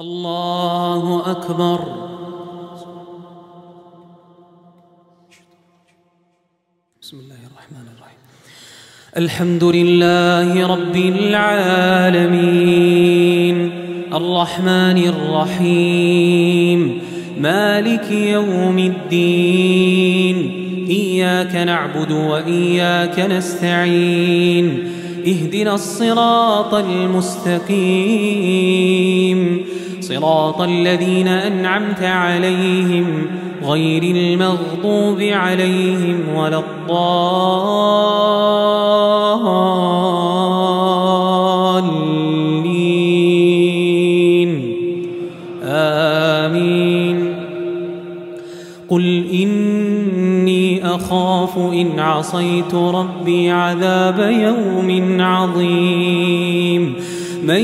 الله أكبر. بسم الله الرحمن الرحيم. الحمد لله رب العالمين الرحمن الرحيم مالك يوم الدين. إياك نعبد وإياك نستعين. اهدنا الصراط المستقيم صراط الذين أنعمت عليهم غير المغضوب عليهم ولا الضالين آمين. قل إني أخاف إن عصيت ربي عذاب يوم عظيم. من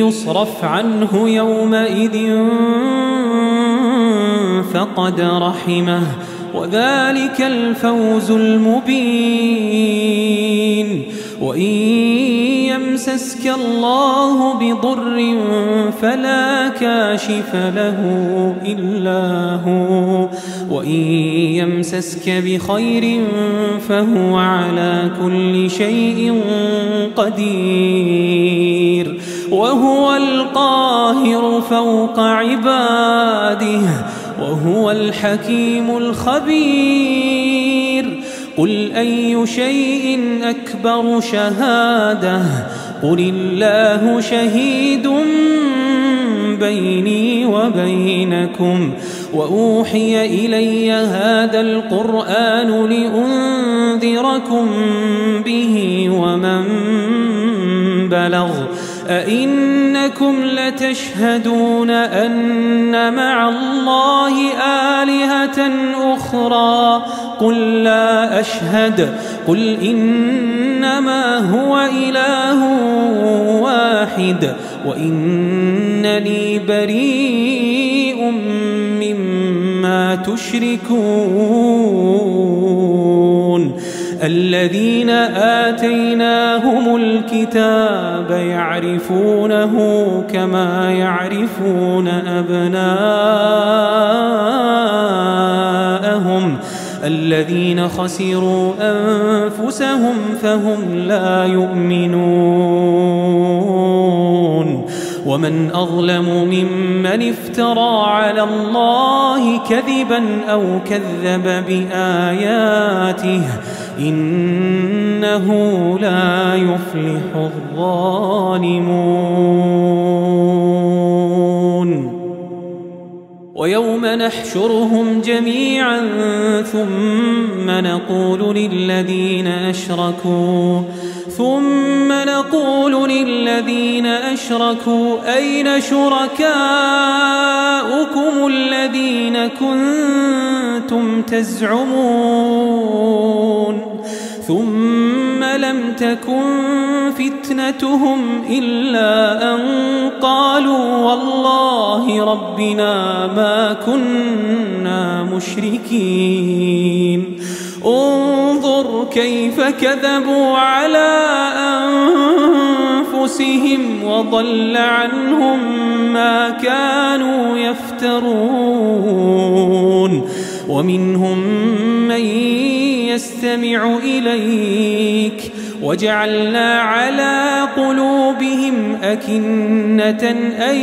يصرف عنه يومئذ فقد رحمه وذلك الفوز المبين. وإن يمسسك الله بضر فلا كاشف له إلا هو وإن يمسسك بخير فهو على كل شيء قدير. وهو القاهر فوق عباده وهو الحكيم الخبير. قل أي شيء أكبر شهادة قل الله شهيد بيني وبينكم. وأوحي إلي هذا القرآن لأنذركم به ومن بلغ. أئنكم لتشهدون أن مع الله آلهة أخرى قل لا أشهد. قل إنما هو إله واحد وإنني بريء مما تشركون. الذين آتيناهم الكتاب يعرفونه كما يعرفون أبناءهم. الذين خسروا أنفسهم فهم لا يؤمنون. ومن أظلم ممن افترى على الله كذبا أو كذب بآياته إنه لا يفلح الظالمون. ويوم نحشرهم جميعا ثم نقول للذين أشركوا أين شركاؤكم الذين كنتم تزعمون. ثم لم تكن فتنتهم إلا أن قالوا والله ربنا ما كنا مشركين. انظر كيف كذبوا على أنفسهم وضل عنهم ما كانوا يفترون. ومنهم من يستمع إليك وجعلنا على قلوبهم أكنة أن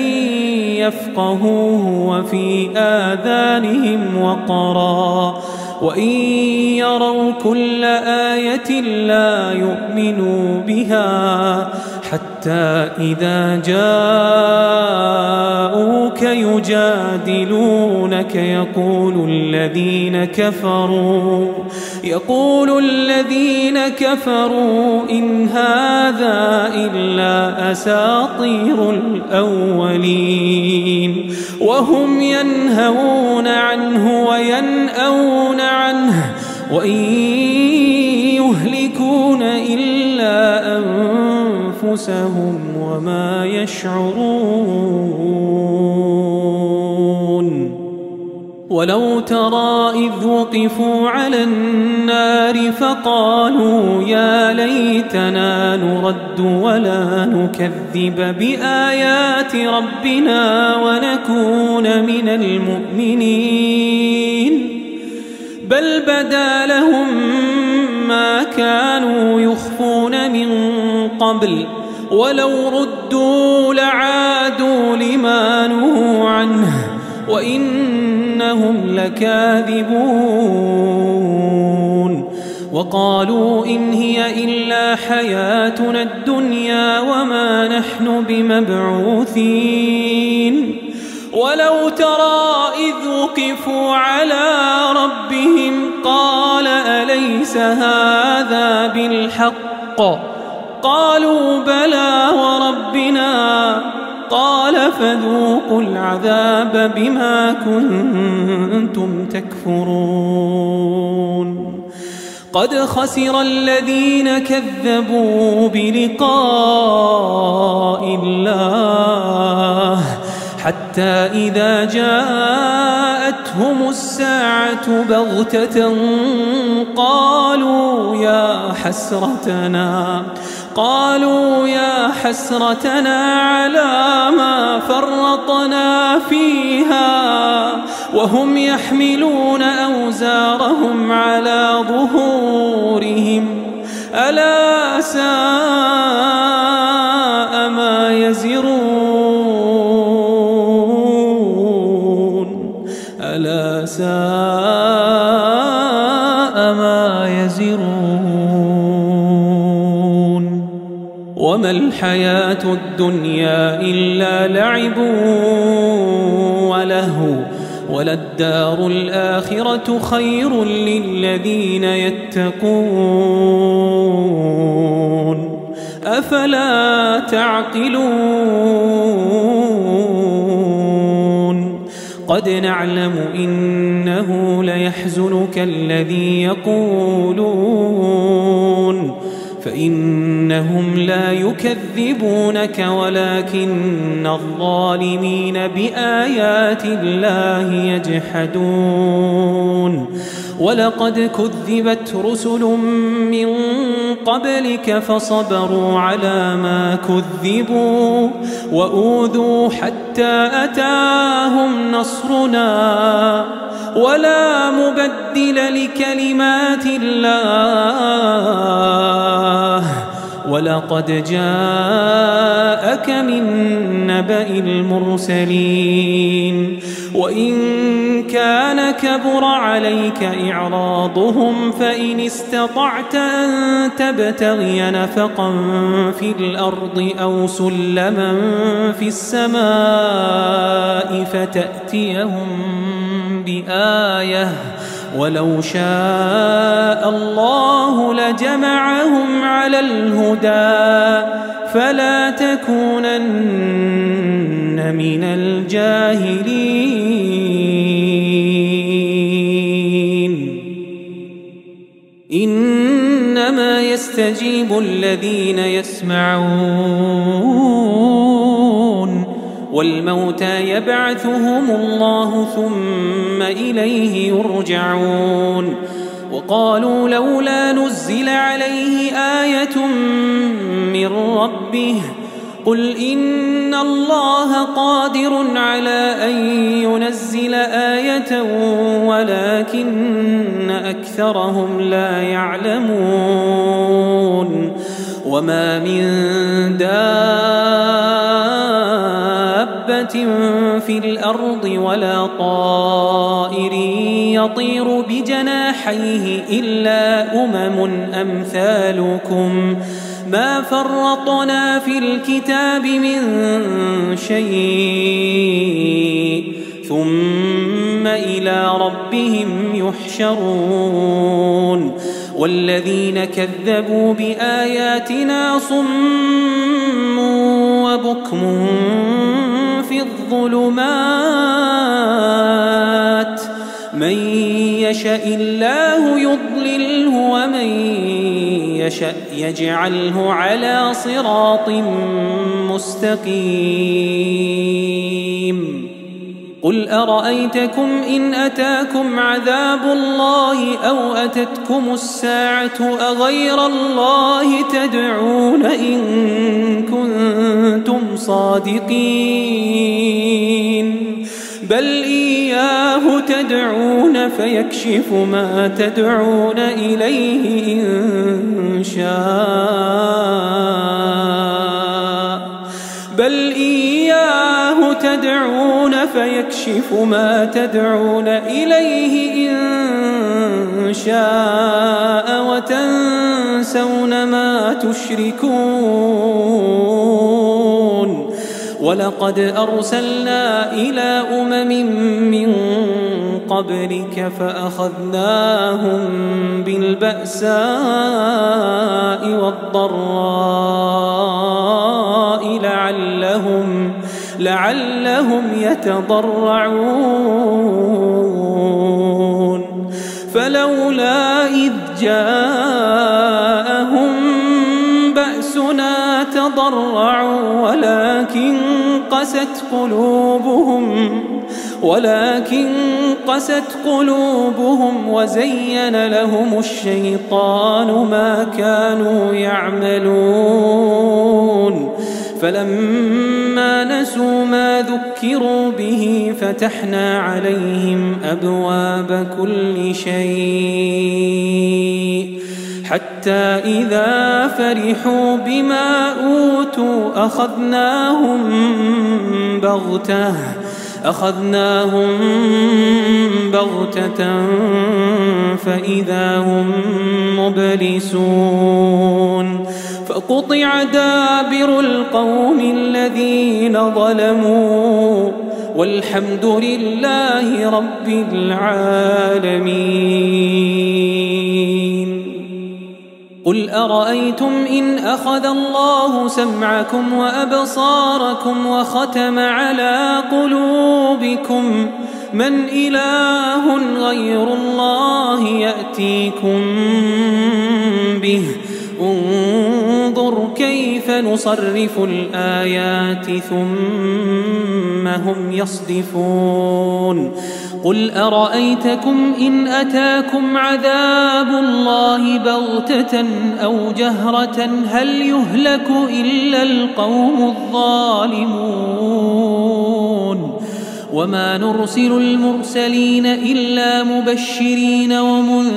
يفقهوه وفي آذانهم وقرا وإن يروا كل آية لا يؤمنوا بها حتى إذا جاءوك يجادلونك يقول الذين كفروا إن هذا إلا أساطير الأولين. وهم ينهون عنه وينأون عنه وإن يهلكون إلا أنفسهم وما يشعرون. ولو ترى إذ وقفوا على النار فقالوا يا ليتنا نرد ولا نكذب بآيات ربنا ونكون من المؤمنين بل بدا لهم ما كانوا يخفون من قبل ولو ردوا لعادوا لما نهوا عنه وإنهم لكاذبون وقالوا إن هي إلا حياتنا الدنيا وما نحن بمبعوثين ولو ترى إذ وقفوا على ربهم قال أليس هذا بالحق قالوا بلى وربنا قال فذوقوا العذاب بما كنتم تكفرون قد خسر الذين كذبوا بلقاء الله حتى إذا جاءتهم الساعة بغتة قالوا يا حسرتنا على ما فرطنا فيها وهم يحملون أوزارهم على ظهورهم ألا ساء ما يزرون ألا ساء ما يزرون وما الحياة الدنيا إلا لعب ولهو وللدار الآخرة خير للذين يتقون أفلا تعقلون قد نعلم إنه ليحزنك الذي يقولون فإنهم لا يكذبونك ولكن الظالمين بآيات الله يجحدون ولقد كذبت رسل من قبلك فصبروا على ما كذبوا وأوذوا حتى أتاهم نصرنا ولا مبدل لكلمات الله ولقد جاءك من نبأ المرسلين وإن كان كبر عليك إعراضهم فإن استطعت أن تبتغي نفقا في الأرض أو سلما في السماء فتأتيهم بآية ولو شاء الله لجمعهم على الهدى فلا تكونن من الجاهلين إنما يستجيب الذين يسمعون والموتى يبعثهم الله ثم إليه يرجعون وقالوا لولا نزل عليه آية من ربه قل إن الله قادر على أن ينزل آية ولكن أكثرهم لا يعلمون وما من دابة في الأرض ولا طائر يطير بجناحيه إلا أمم أمثالكم ما فرطنا في الكتاب من شيء ثم إلى ربهم يحشرون والذين كذبوا بآياتنا صم وبكم في الظلمات من يشاء الله يضلله ومن يشاء يجعله على صراط مستقيم قل أرأيتكم إن أتاكم عذاب الله أو أتتكم الساعة أغير الله تدعون إن كنتم صادقين بل إياه تدعون فيكشف ما تدعون إليه إن شاء بل إياه تدعون فيكشف ما تدعون إليه إن شاء وتنسون ما تشركون ولقد أرسلنا إلى من قبلك فأخذناهم بالبأساء والضراء لعلهم يتضرعون فلولا إذ جاءهم بأسنا تضرعوا ولكن قست قلوبهم وزين لهم الشيطان ما كانوا يعملون فلما نسوا ما ذكروا به فتحنا عليهم أبواب كل شيء حتى إذا فرحوا بما أوتوا أخذناهم بغتة فإذا هم مبلسون فقطع دابر القوم الذين ظلموا والحمد لله رب العالمين قل أرأيتم إن أخذ الله سمعكم وأبصاركم وختم على قلوبكم من إله غير الله يأتيكم به انظر كيف نصرف الآيات ثم هم يصدفون قل أرأيتكم إن أتاكم عذاب الله بغتة أو جهرة هل يهلك إلا القوم الظالمون وما نرسل المرسلين إلا مبشرين ومنذرين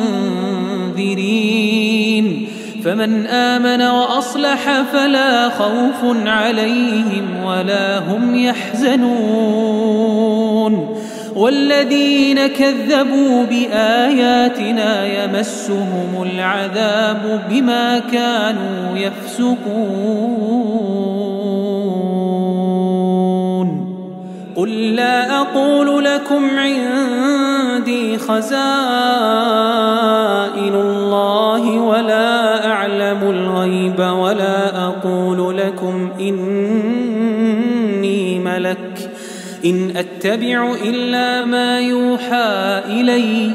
فمن آمن وأصلح فلا خوف عليهم ولا هم يحزنون والذين كذبوا بآياتنا يمسهم العذاب بما كانوا يفسقون قل لا أقول لكم عندي خزائن الله ولا أعلم الغيب ولا أقول لكم إني ملك إن أتبع إلا ما يوحى إلي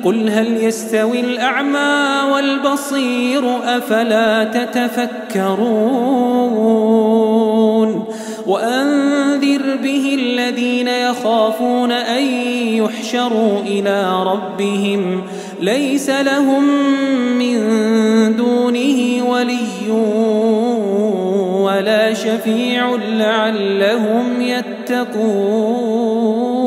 قل هل يستوي الأعمى والبصير أفلا تتفكرون وأنذر به الذين يخافون أن يحشروا إلى ربهم ليس لهم من دونه ولي ولا شفيع لعلهم يتقون